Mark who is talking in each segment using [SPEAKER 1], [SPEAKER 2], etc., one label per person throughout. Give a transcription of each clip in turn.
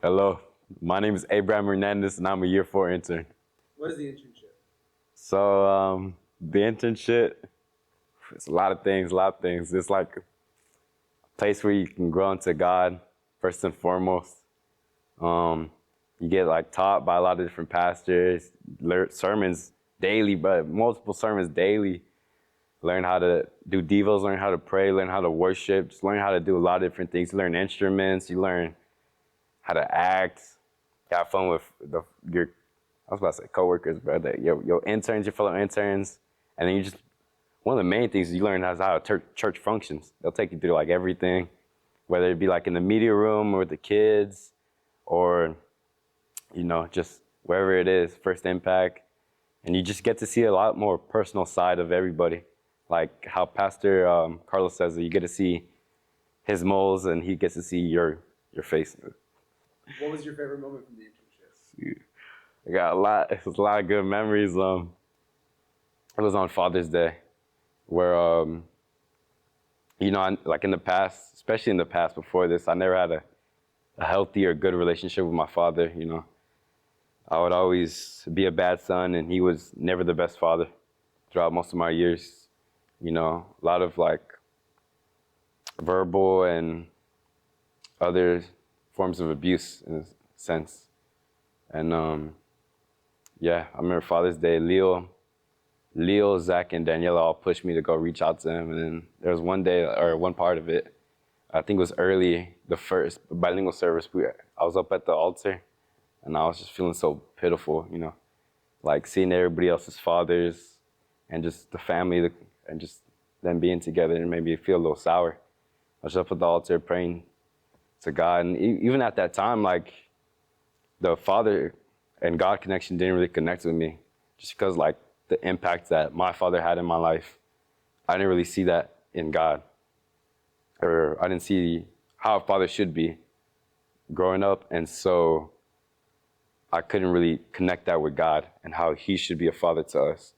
[SPEAKER 1] Hello, my name is Abraham Hernandez, and I'm a year four intern.
[SPEAKER 2] What is the internship?
[SPEAKER 1] The internship, it's a lot of things, It's like a place where you can grow into God, first and foremost. You get like taught by a lot of different pastors, learn sermons daily, but multiple sermons daily. Learn how to do devos, learn how to pray, learn how to worship, just learn how to do a lot of different things. You learn instruments, you learn how to act, have fun with your, I was about to say coworkers, bro, your interns, your fellow interns, and then one of the main things you learn is how church functions. They'll take you through like everything, whether it be like in the media room or with the kids, or, just wherever it is, First Impact. And you just get to see a lot more personal side of everybody. Like how Pastor Carlos says that you get to see his moles and he gets to see your face.
[SPEAKER 2] What was your favorite moment from the internship?
[SPEAKER 1] I got it was a lot of good memories. It was on Father's Day where, like in the past, especially in the past before this, I never had a healthy or good relationship with my father, I would always be a bad son, and he was never the best father throughout most of my years. A lot of like verbal and other forms of abuse in a sense. And I remember Father's Day, Leo, Zach, and Daniela all pushed me to go reach out to him. And then there was one day, or one part of it, I think it was early, the first bilingual service, I was up at the altar, and I was just feeling so pitiful, like seeing everybody else's fathers and just the family and just them being together, and made me feel a little sour. I was up at the altar praying to God, and even at that time, like the father and God connection didn't really connect with me, just because like the impact that my father had in my life, I didn't really see that in God, or I didn't see how a father should be growing up, and so I couldn't really connect that with God and how he should be a father to us.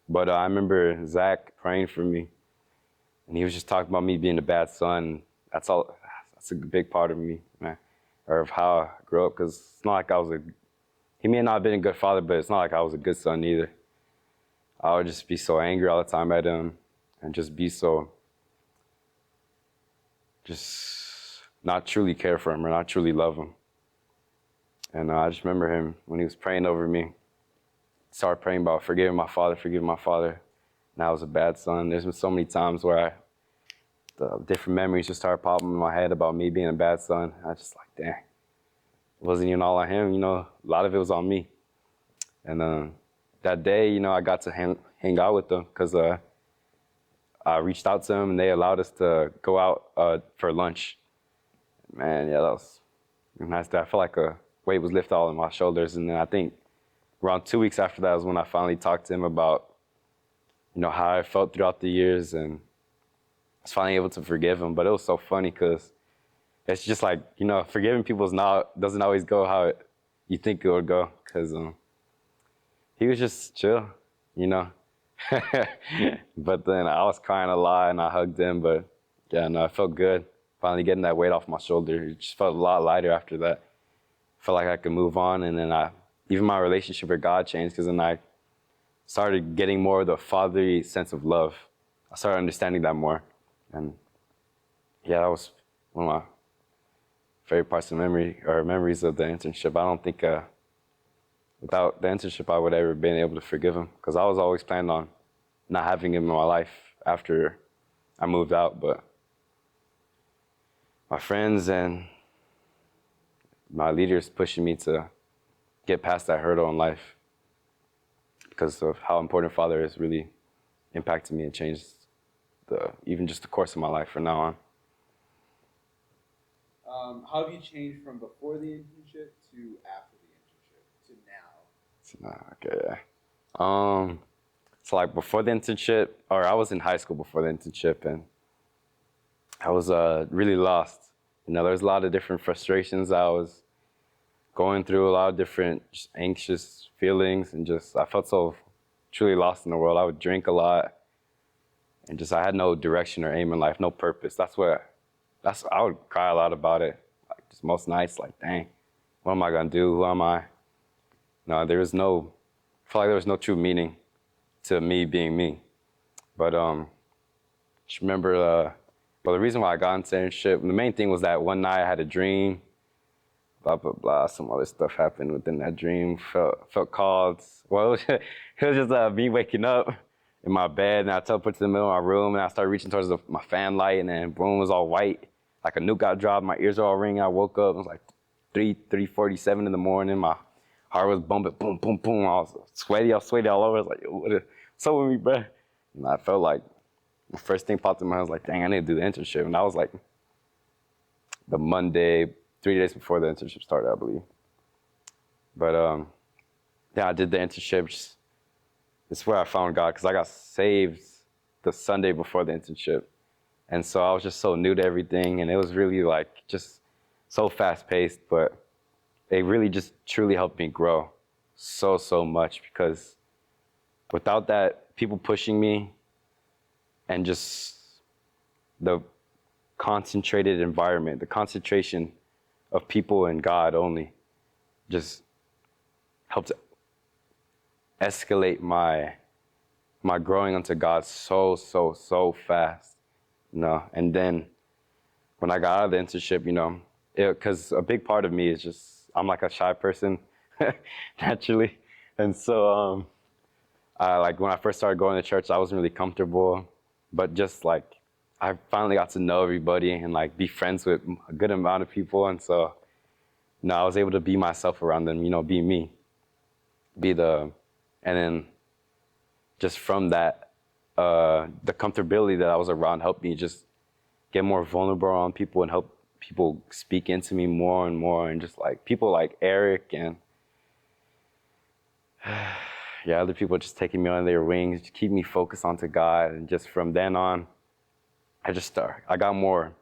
[SPEAKER 1] But I remember Zach praying for me, and he was just talking about me being a bad son. That's a big part of me, man, or of how I grew up, because it's not like he may not have been a good father, but it's not like I was a good son either. I would just be so angry all the time at him, and just not truly care for him or not truly love him. And I just remember him when he was praying over me, started praying about forgiving my father, and I was a bad son. There's been so many times where the different memories just started popping in my head about me being a bad son. I just like, dang, it wasn't even all on him, a lot of it was on me. And that day, I got to hang out with them because I reached out to them and they allowed us to go out for lunch. Man, yeah, that was a nice day. I felt like a weight was lifted all on my shoulders. And then I think around 2 weeks after that was when I finally talked to him about, how I felt throughout the years, and I was finally able to forgive him. But it was so funny because it's just like, forgiving people doesn't always go how you think it would go, because he was just chill, But then I was crying a lot and I hugged him, but yeah, no, it felt good. Finally getting that weight off my shoulder. It just felt a lot lighter after that. Felt like I could move on, and then even my relationship with God changed, because then I started getting more of the fatherly sense of love. I started understanding that more, and yeah, that was one of my favorite parts of memories of the internship. I don't think without the internship I would ever been able to forgive him, because I was always planning on not having him in my life after I moved out, but my friends and my leaders pushing me to get past that hurdle in life, because of how important father has really impacted me and changed even just the course of my life from now on.
[SPEAKER 2] How have you changed from before the internship to after the internship to now?
[SPEAKER 1] Okay. So like before the internship, or I was in high school before the internship, and I was really lost. There's a lot of different frustrations I was going through, a lot of different just anxious feelings, and I felt so truly lost in the world. I would drink a lot, and I had no direction or aim in life, no purpose. I would cry a lot about it, like just most nights, like, dang, What am I gonna do? Who am I? No, there was no. I feel like there was no true meaning to me being me. But just remember, well, the reason why I got into internship, the main thing was that one night I had a dream. Blah blah blah. Some other stuff happened within that dream. Felt called. Well, it was just me waking up in my bed, and I teleported to the middle of my room, and I started reaching towards my fan light, and then boom, it was all white, like a nuke got dropped. My ears were all ringing. I woke up. It was like 3:47 in the morning. My heart was bumping, boom, boom, boom. I was sweaty. I was sweaty all over. I was like, what's up with me, bro? And I felt like the first thing popped in my head was like, dang, I need to do the internship. And that was like the Monday, 3 days before the internship started, I believe. But yeah, I did the internship. It's where I found God because I got saved the Sunday before the internship. And so I was just so new to everything. And it was really like just so fast paced, but it really just truly helped me grow so much because without that, people pushing me and just the concentrated environment, the concentration of people and God only just helped escalate my growing unto God so fast, you know. And then when I got out of the internship, you know, because a big part of me is just I'm like a shy person naturally, and so like when I first started going to church, I wasn't really comfortable, but just like I finally got to know everybody and like be friends with a good amount of people, and so you know I was able to be myself around them, you know, be me, and then just from that, the comfortability that I was around helped me just get more vulnerable around people and help people speak into me more and more, and just like people like Eric and yeah, other people just taking me on their wings, just keep me focused onto God. And just from then on, I got more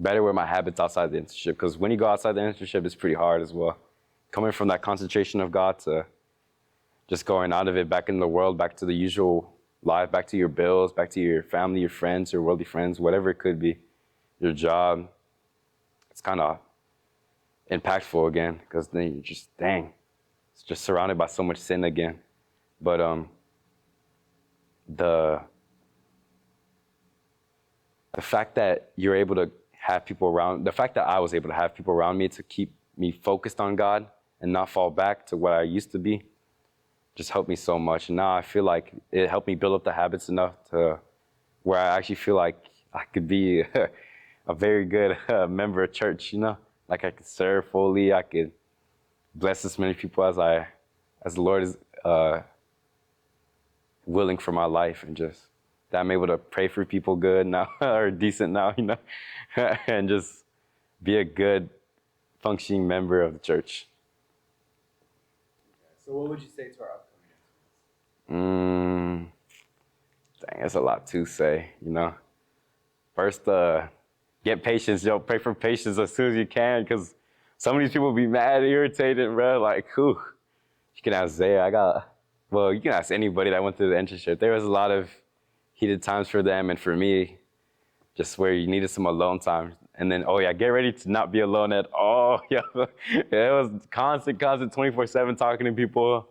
[SPEAKER 1] better with my habits outside the internship, because when you go outside the internship, it's pretty hard as well. Coming from that concentration of God to just going out of it, back in the world, back to the usual life, back to your bills, back to your family, your friends, your worldly friends, whatever it could be, your job. It's kind of impactful again, because then you just, dang, it's just surrounded by so much sin again. But the fact that you're able to have people around, the fact that I was able to have people around me to keep me focused on God and not fall back to what I used to be, just helped me so much. And now I feel like it helped me build up the habits enough to where I actually feel like I could be a very good member of church, you know? Like I could serve fully, I could bless as many people as the Lord is willing for my life, and just that I'm able to pray for people good now, or decent now, you know? And just be a good functioning member of the church.
[SPEAKER 2] So what would you say to our upcoming
[SPEAKER 1] Dang, that's a lot to say, you know? First, get patience, yo. Pray for patience as soon as you can, because some of these people be mad, irritated, bro. Like, who? You can ask Zaya. You can ask anybody that went through the internship. There was a lot of heated times for them and for me, just where you needed some alone time. And then, oh yeah, get ready to not be alone at all. Yeah, it was constant 24/7 talking to people,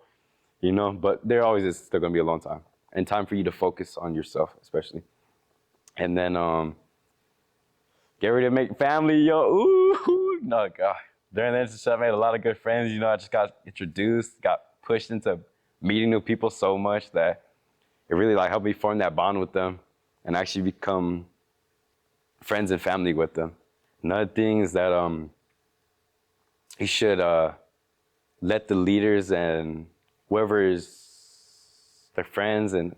[SPEAKER 1] you know, but there always is still gonna be alone time and time for you to focus on yourself, especially. And then get ready to make family, yo. Ooh, no, God. During the internship, I made a lot of good friends. You know, I just got introduced, got pushed into meeting new people so much that it really like helped me form that bond with them and actually become friends and family with them. Another thing is that you should let the leaders and whoever is their friends and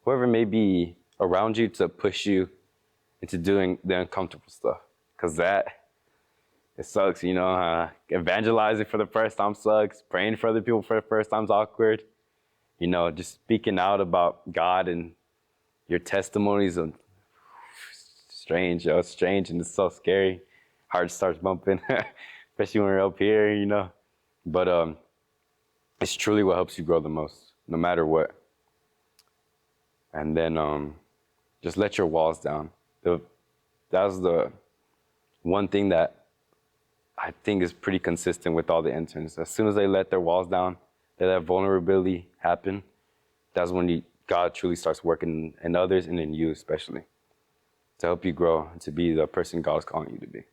[SPEAKER 1] whoever may be around you to push you into doing the uncomfortable stuff, because it sucks, you know. Evangelizing for the first time sucks. Praying for other people for the first time is awkward. You know, just speaking out about God and your testimonies are strange, yo. It's strange and it's so scary. Heart starts bumping, especially when we're up here, you know. But it's truly what helps you grow the most, no matter what. And then just let your walls down. That was the one thing that I think is pretty consistent with all the interns. As soon as they let their walls down, they let vulnerability happen, that's when God truly starts working in others and in you especially to help you grow and to be the person God is calling you to be.